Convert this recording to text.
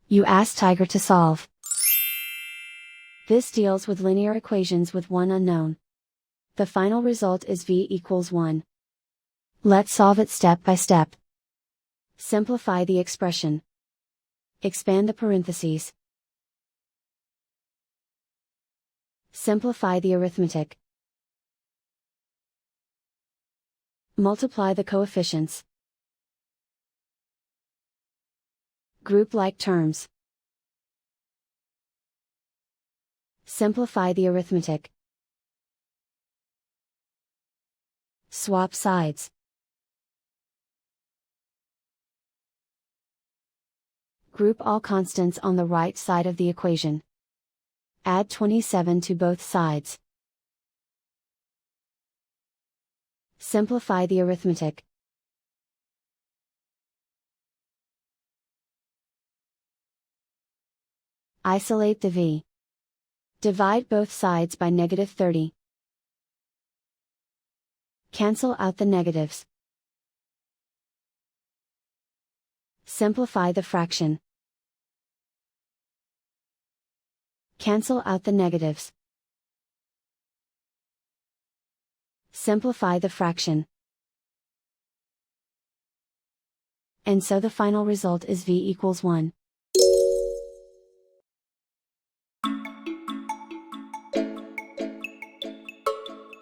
You ask Tiger to solve. This deals with linear equations with one unknown. The final result is v equals 1. Let's solve it step by step. Simplify the expression. Expand the parentheses. Simplify the arithmetic. Multiply the coefficients. Group like terms. Simplify the arithmetic. Swap sides. Group all constants on the right side of the equation. Add 27 to both sides. Simplify the arithmetic. Isolate the v. Divide both sides by -30. Cancel out the negatives. Simplify the fraction. Cancel out the negatives. Simplify the fraction. And so the final result is v equals 1.